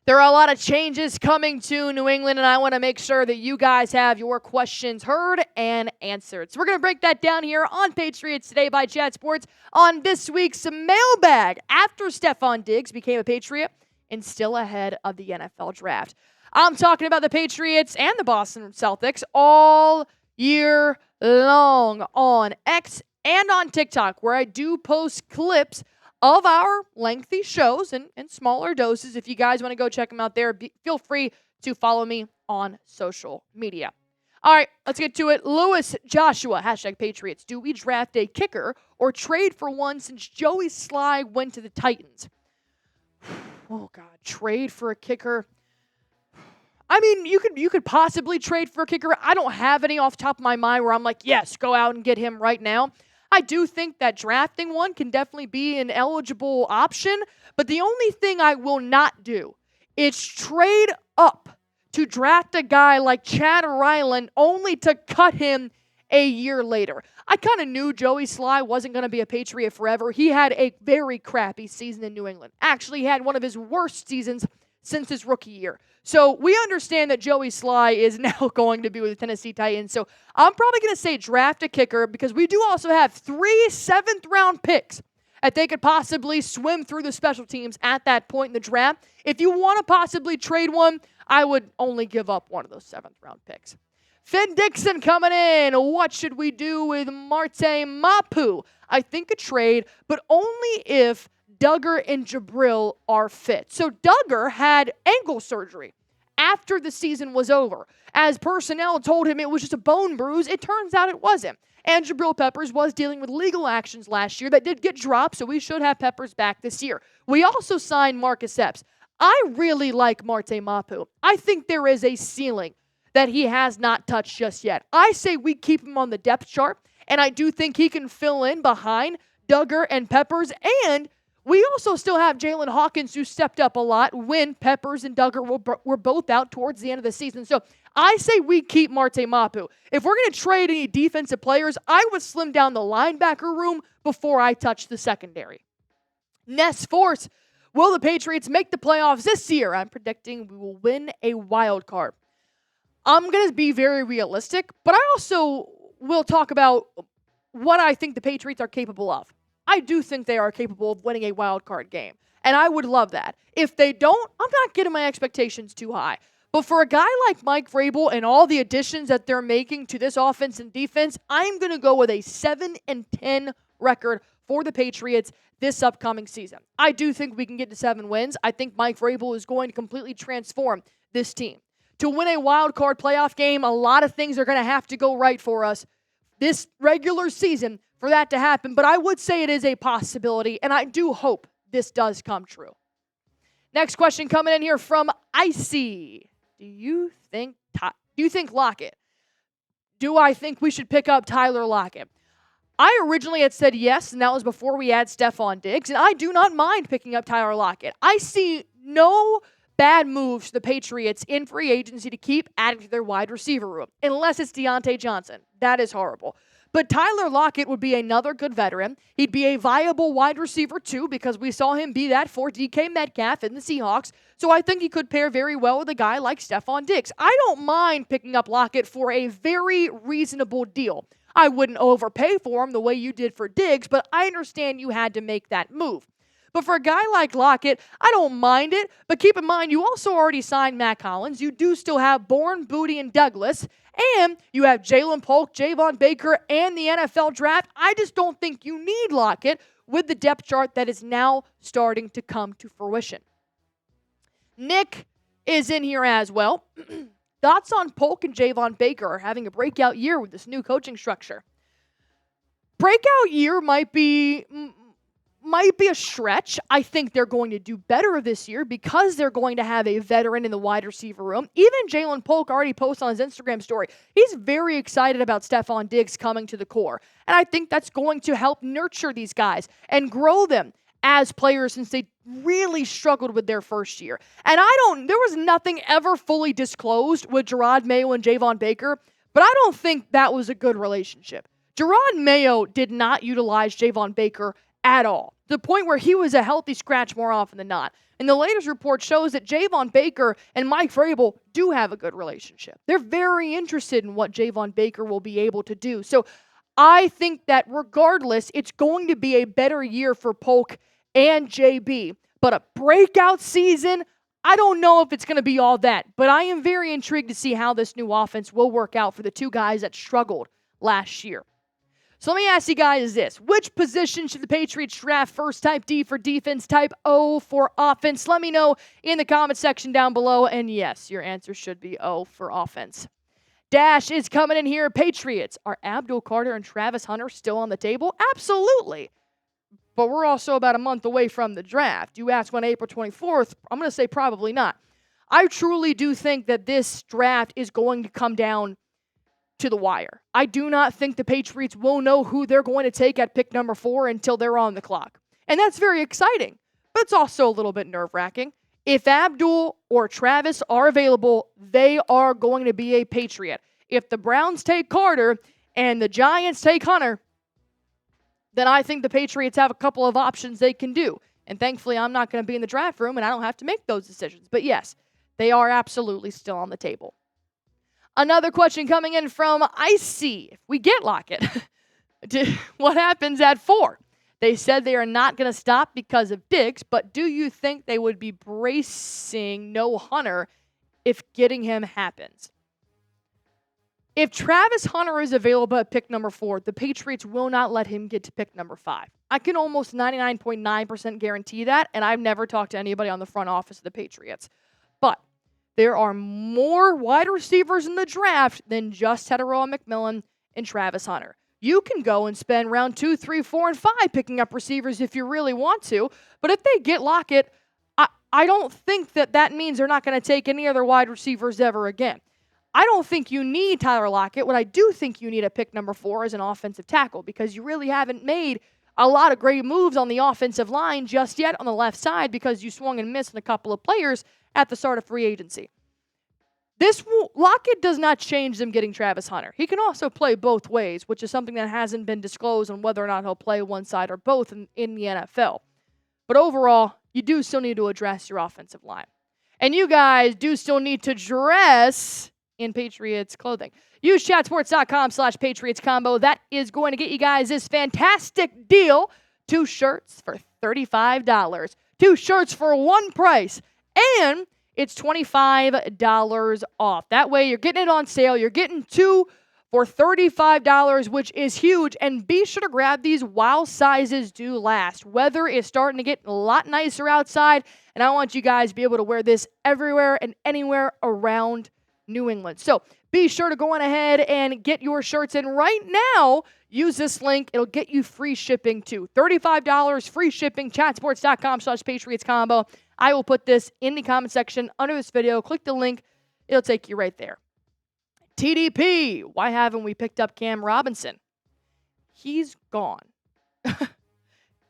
There are a lot of changes coming to New England, and I want to make sure that you guys have your questions heard and answered. So we're going to break that down here on Patriots Today by Chat Sports on this week's Mailbag after Stefon Diggs became a Patriot and still ahead of the NFL Draft. I'm talking about the Patriots and the Boston Celtics all year long on X and on TikTok, where I do post clips of our lengthy shows and smaller doses. If you guys want to go check them out there, feel free to follow me on social media. All right, let's get to it. Lewis Joshua, #Patriots. Do we draft a kicker or trade for one since Joey Slye went to the Titans? Oh, God, trade for a kicker. I mean, you could possibly trade for a kicker. I don't have any off the top of my mind where I'm like, yes, go out and get him right now. I do think that drafting one can definitely be an eligible option, but the only thing I will not do is trade up to draft a guy like Chad Ryland only to cut him a year later. I kind of knew Joey Slye wasn't going to be a Patriot forever. He had a very crappy season in New England. Actually, he had one of his worst seasons since his rookie year. So we understand that Joey Slye is now going to be with the Tennessee Titans. So I'm probably going to say draft a kicker because we do also have 3 7th-round picks that they could possibly swim through the special teams at that point in the draft. If you want to possibly trade one, I would only give up one of those 7th-round picks. Finn Dixon coming in. What should we do with Marte Mapu? I think a trade, but only if Duggar and Jabrill are fit. So Duggar had ankle surgery after the season was over. As personnel told him it was just a bone bruise, it turns out it wasn't. And Jabrill Peppers was dealing with legal actions last year that did get dropped, so we should have Peppers back this year. We also signed Marcus Epps. I really like Marte Mapu. I think there is a ceiling that he has not touched just yet. I say we keep him on the depth chart, and I do think he can fill in behind Duggar and Peppers, and we also still have Jalen Hawkins, who stepped up a lot when Peppers and Duggar were both out towards the end of the season. So I say we keep Marte Mapu. If we're going to trade any defensive players, I would slim down the linebacker room before I touch the secondary. Ness Force, will the Patriots make the playoffs this year? I'm predicting we will win a wild card. I'm going to be very realistic, but I also will talk about what I think the Patriots are capable of. I do think they are capable of winning a wild card game, and I would love that. If they don't, I'm not getting my expectations too high. But for a guy like Mike Vrabel and all the additions that they're making to this offense and defense, I'm going to go with a 7-10 record for the Patriots this upcoming season. I do think we can get to 7 wins. I think Mike Vrabel is going to completely transform this team. To win a wild card playoff game, a lot of things are going to have to go right for us this regular season for that to happen, but I would say it is a possibility, and I do hope this does come true. Next question coming in here from Icy. Do you think Lockett? Do I think we should pick up Tyler Lockett? I originally had said yes, and that was before we had Stefon Diggs, and I do not mind picking up Tyler Lockett. I see no bad moves to the Patriots in free agency to keep adding to their wide receiver room, unless it's Deontay Johnson. That is horrible. But Tyler Lockett would be another good veteran. He'd be a viable wide receiver, too, because we saw him be that for DK Metcalf in the Seahawks. So I think he could pair very well with a guy like Stefon Diggs. I don't mind picking up Lockett for a very reasonable deal. I wouldn't overpay for him the way you did for Diggs, but I understand you had to make that move. But for a guy like Lockett, I don't mind it. But keep in mind, you also already signed Matt Collins. You do still have Bourne, Booty, and Douglas. And you have Jalen Polk, Javon Baker, and the NFL draft. I just don't think you need Lockett with the depth chart that is now starting to come to fruition. Nick is in here as well. Thoughts on Polk and Javon Baker are having a breakout year with this new coaching structure. Breakout year might be a stretch. I think they're going to do better this year because they're going to have a veteran in the wide receiver room. Even Jalen Polk already posted on his Instagram story. He's very excited about Stefon Diggs coming to the core. And I think that's going to help nurture these guys and grow them as players since they really struggled with their first year. And there was nothing ever fully disclosed with Gerard Mayo and Javon Baker, but I don't think that was a good relationship. Jerod Mayo did not utilize Javon Baker at all, to the point where he was a healthy scratch more often than not. And the latest report shows that Javon Baker and Mike Vrabel do have a good relationship. They're very interested in what Javon Baker will be able to do. So I think that regardless, it's going to be a better year for Polk and JB. But a breakout season, I don't know if it's going to be all that. But I am very intrigued to see how this new offense will work out for the two guys that struggled last year. So let me ask you guys this. Which position should the Patriots draft first? Type D for defense, type O for offense. Let me know in the comment section down below. And yes, your answer should be O for offense. Dash is coming in here. Patriots, are Abdul Carter and Travis Hunter still on the table? Absolutely. But we're also about a month away from the draft. You ask on April 24th, I'm going to say probably not. I truly do think that this draft is going to come down to the wire. I do not think the Patriots will know who they're going to take at pick number 4 until they're on the clock. And that's very exciting, but it's also a little bit nerve-wracking. If Abdul or Travis are available, they are going to be a Patriot. If the Browns take Carter and the Giants take Hunter, then I think the Patriots have a couple of options they can do. And thankfully, I'm not going to be in the draft room and I don't have to make those decisions. But yes, they are absolutely still on the table. Another question coming in from Icy. If we get Lockett, what happens at 4? They said they are not going to stop because of Diggs, but do you think they would be bracing no Hunter if getting him happens? If Travis Hunter is available at pick number 4, the Patriots will not let him get to pick number 5. I can almost 99.9% guarantee that, and I've never talked to anybody on the front office of the Patriots. But there are more wide receivers in the draft than just Teteroa McMillan and Travis Hunter. You can go and spend round 2, 3, 4, and 5 picking up receivers if you really want to. But if they get Lockett, I don't think that means they're not going to take any other wide receivers ever again. I don't think you need Tyler Lockett. What I do think you need at pick number 4 is an offensive tackle, because you really haven't made a lot of great moves on the offensive line just yet on the left side, because you swung and missed on a couple of players at the start of free agency. Lockett does not change them getting Travis Hunter. He can also play both ways, which is something that hasn't been disclosed on whether or not he'll play one side or both in the NFL. But overall, you do still need to address your offensive line. And you guys do still need to dress in Patriots clothing. Use chatsports.com/Patriots combo. That is going to get you guys this fantastic deal. 2 shirts for $35. 2 shirts for one price. And it's $25 off. That way you're getting it on sale. You're getting 2 for $35, which is huge. And be sure to grab these while sizes do last. Weather is starting to get a lot nicer outside, and I want you guys to be able to wear this everywhere and anywhere around New England. So be sure to go on ahead and get your shirts. And right now, use this link. It'll get you free shipping too. $35, free shipping, chatsports.com/Patriots combo. I will put this in the comment section under this video. Click the link. It'll take you right there. TDP, why haven't we picked up Cam Robinson? He's gone.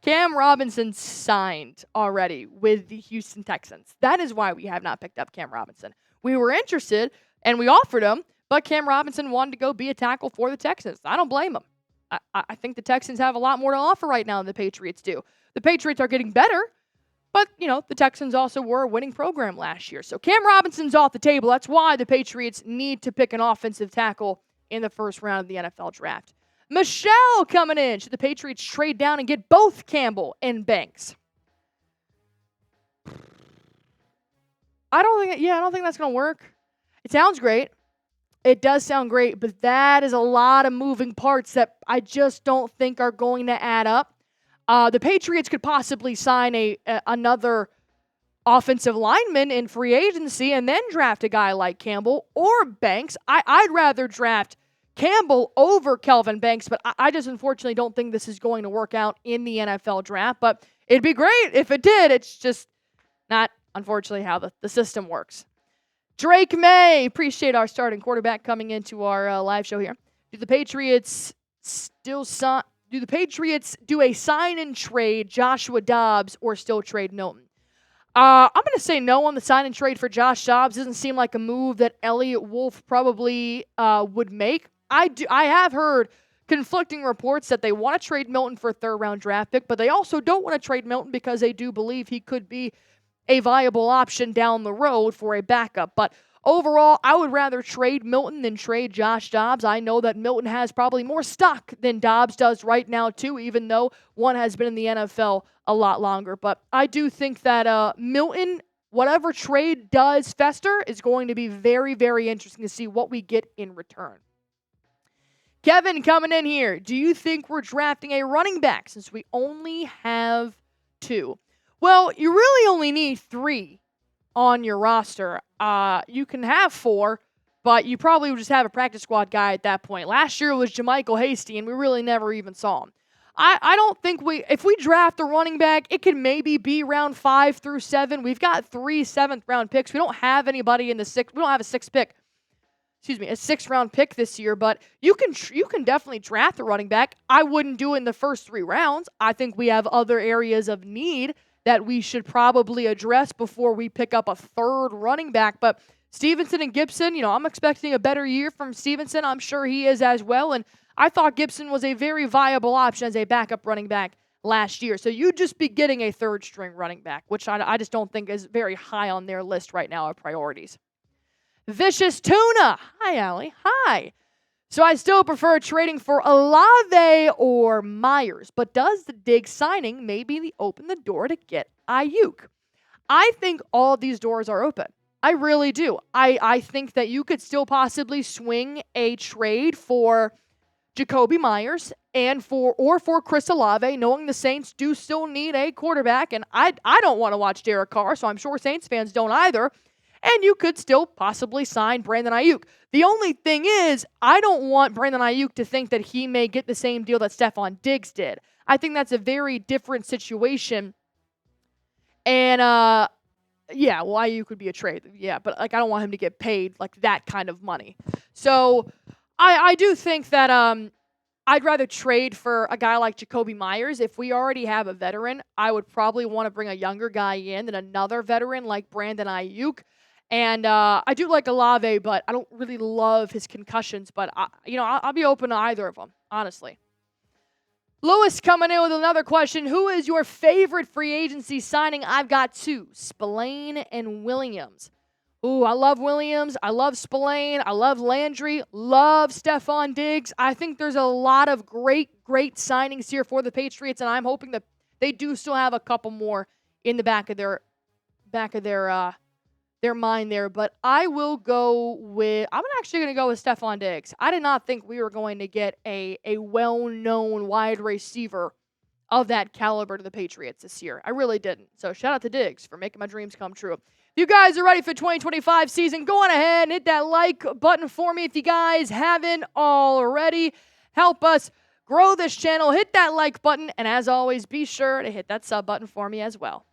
Cam Robinson signed already with the Houston Texans. That is why we have not picked up Cam Robinson. We were interested, and we offered him, but Cam Robinson wanted to go be a tackle for the Texans. I don't blame him. I think the Texans have a lot more to offer right now than the Patriots do. The Patriots are getting better, but, the Texans also were a winning program last year. So Cam Robinson's off the table. That's why the Patriots need to pick an offensive tackle in the first round of the NFL draft. Michelle coming in. Should the Patriots trade down and get both Campbell and Banks? I don't think that's going to work. It sounds great. It does sound great, but that is a lot of moving parts that I just don't think are going to add up. The Patriots could possibly sign another offensive lineman in free agency and then draft a guy like Campbell or Banks. I'd rather draft Campbell over Kelvin Banks, but I just unfortunately don't think this is going to work out in the NFL draft. But it'd be great if it did. It's just not, unfortunately, how the system works. Drake May, appreciate our starting quarterback coming into our live show here. Do the Patriots do a sign and trade Joshua Dobbs or still trade Milton? I'm going to say no on the sign and trade for Josh Dobbs. Doesn't seem like a move that Elliott Wolf probably would make. I have heard conflicting reports that they want to trade Milton for a third-round draft pick, but they also don't want to trade Milton because they do believe he could be a viable option down the road for a backup. But overall, I would rather trade Milton than trade Josh Dobbs. I know that Milton has probably more stock than Dobbs does right now, too, even though one has been in the NFL a lot longer. But I do think that Milton, whatever trade does fester, is going to be very, very interesting to see what we get in return. Kevin coming in here. Do you think we're drafting a running back since we only have 2? Well, you really only need 3 on your roster. You can have 4, but you probably would just have a practice squad guy at that point. Last year was Jermichael Hasty, and we really never even saw him. I don't think if we draft a running back, it could maybe be round 5 through 7. We've got 3 7th-round picks. We don't have anybody in the 6th. We don't have a 6th pick. A 6th-round pick this year, but you can definitely draft a running back. I wouldn't do it in the first 3 rounds. I think we have other areas of need that we should probably address before we pick up a 3rd running back. But Stevenson and Gibson, I'm expecting a better year from Stevenson. I'm sure he is as well. And I thought Gibson was a very viable option as a backup running back last year. So you'd just be getting a 3rd-string running back, which I just don't think is very high on their list right now of priorities. Vicious Tuna. Hi, Allie. Hi. So I still prefer trading for Olave or Myers, but does the Diggs signing maybe open the door to get Ayuk? I think all of these doors are open. I really do. I think that you could still possibly swing a trade for Jakobi Myers and for Chris Olave, knowing the Saints do still need a quarterback, and I don't want to watch Derek Carr, so I'm sure Saints fans don't either. And you could still possibly sign Brandon Ayuk. The only thing is, I don't want Brandon Ayuk to think that he may get the same deal that Stefon Diggs did. I think that's a very different situation. And, Ayuk would be a trade. Yeah, but I don't want him to get paid that kind of money. So I do think that I'd rather trade for a guy like Jakobi Myers. If we already have a veteran, I would probably want to bring a younger guy in than another veteran like Brandon Ayuk. And I do like Olave, but I don't really love his concussions. But, I'll be open to either of them, honestly. Lewis coming in with another question. Who is your favorite free agency signing? I've got 2, Spillane and Williams. Ooh, I love Williams. I love Spillane. I love Landry. Love Stefon Diggs. I think there's a lot of great signings here for the Patriots, and I'm hoping that they do still have a couple more in the back of their mind there, but I will go with, I'm actually going to go with Stefon Diggs. I did not think we were going to get a well-known wide receiver of that caliber to the Patriots this year. I really didn't. So shout out to Diggs for making my dreams come true. If you guys are ready for the 2025 season, go on ahead and hit that like button for me if you guys haven't already. Help us grow this channel. Hit that like button, and as always, be sure to hit that sub button for me as well.